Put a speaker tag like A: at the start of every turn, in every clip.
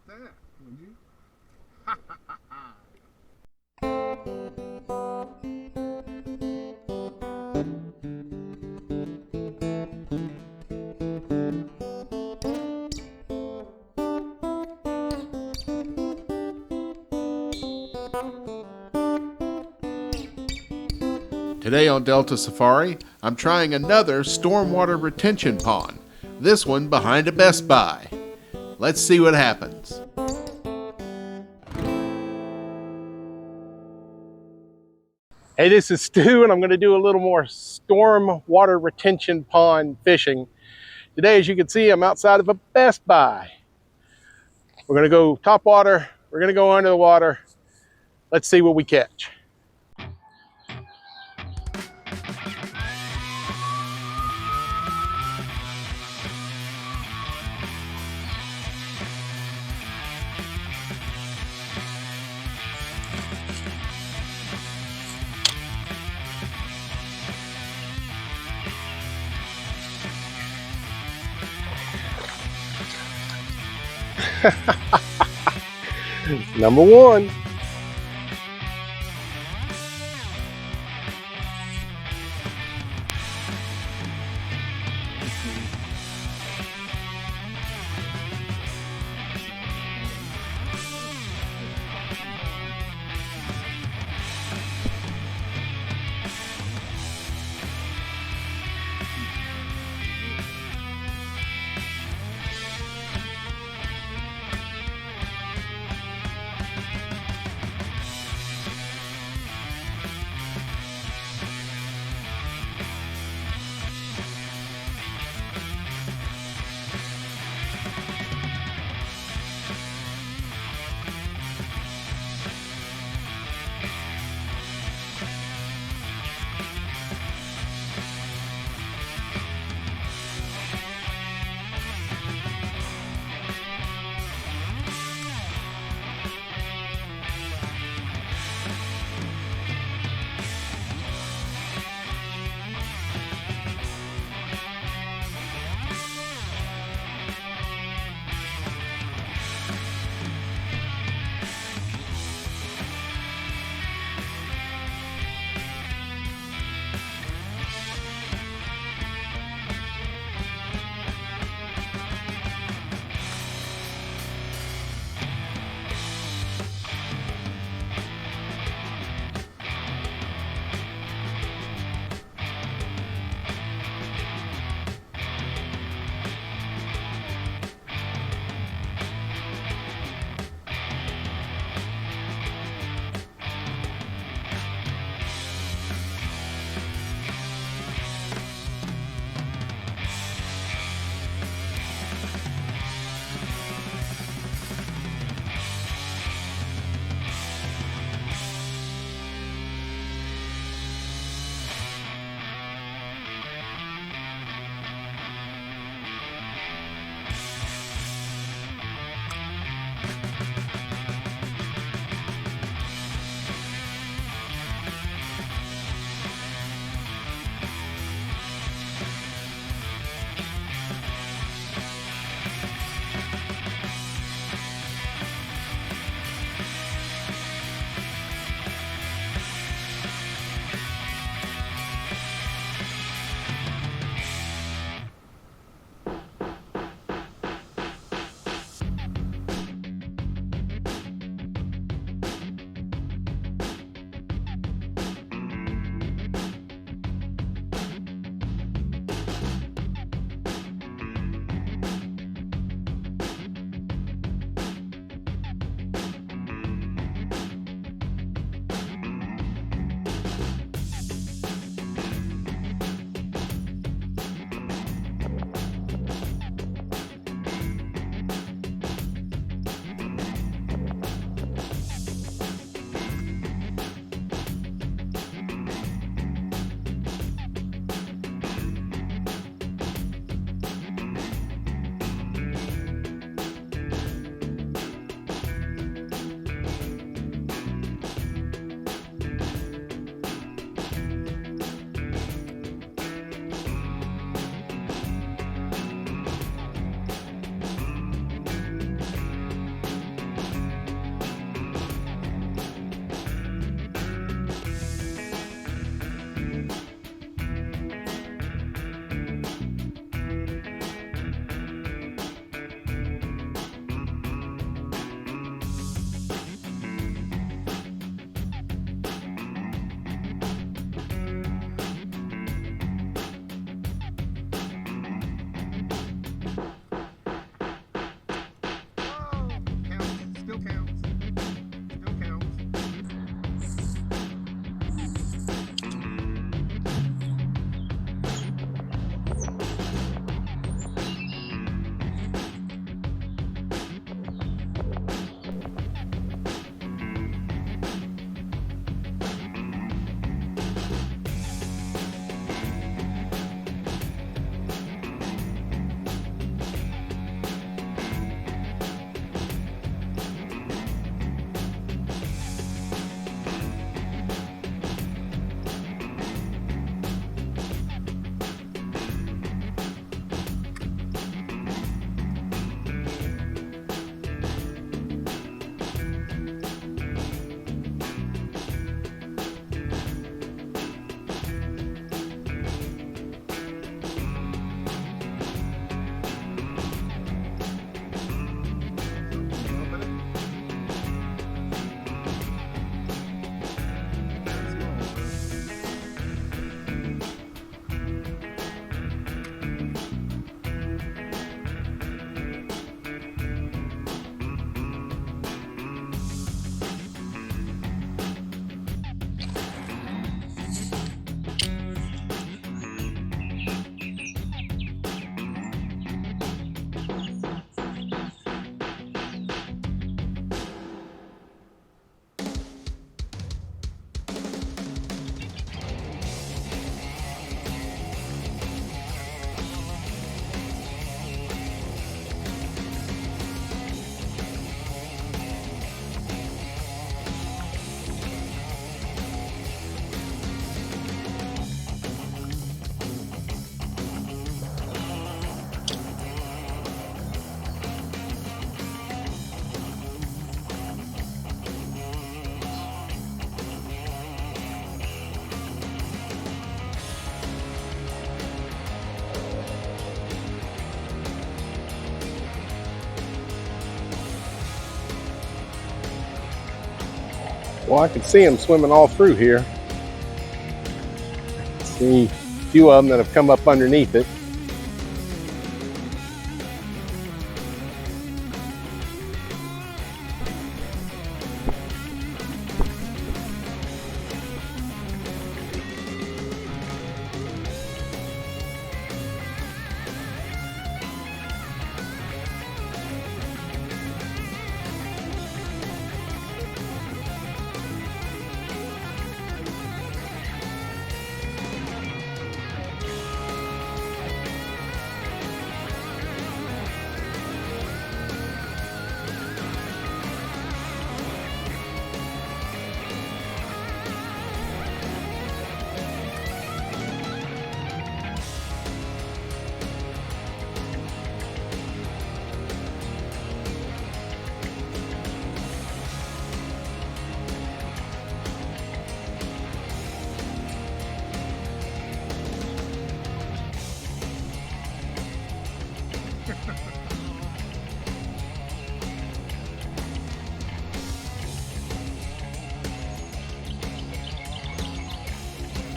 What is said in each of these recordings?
A: that, would you? Today on Delta Safari, I'm trying another stormwater retention pond, this one behind a Best Buy. Let's see what happens.
B: Hey, this is Stu, and I'm going to do a little more storm water retention pond fishing. Today, as you can see, I'm outside of a Best Buy. We're going to go top water. We're going to go under the water. Let's see what we catch. Number one.
A: Still counts. Still counts.
B: Well, I can see them swimming all through here. See a few of them that have come up underneath it.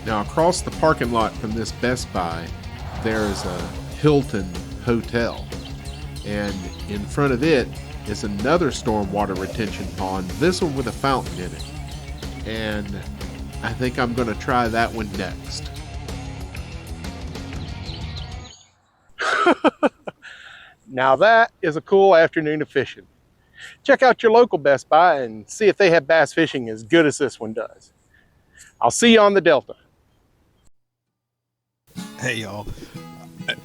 A: Now, across the parking lot from this Best Buy, there is a Hilton Hotel. And in front of it is another stormwater retention pond, this one with a fountain in it. And I think I'm going to try that one next.
B: Now that is a cool afternoon of fishing. Check out your local Best Buy and see if they have bass fishing as good as this one does. I'll see you on the Delta.
C: Hey y'all,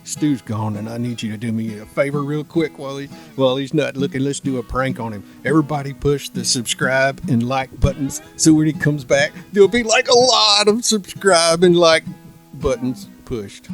C: Stu's gone and I need you to do me a favor real quick while he's not looking. Let's do a prank on him. Everybody push the subscribe and like buttons so when he comes back there'll be like a lot of subscribe and like buttons pushed.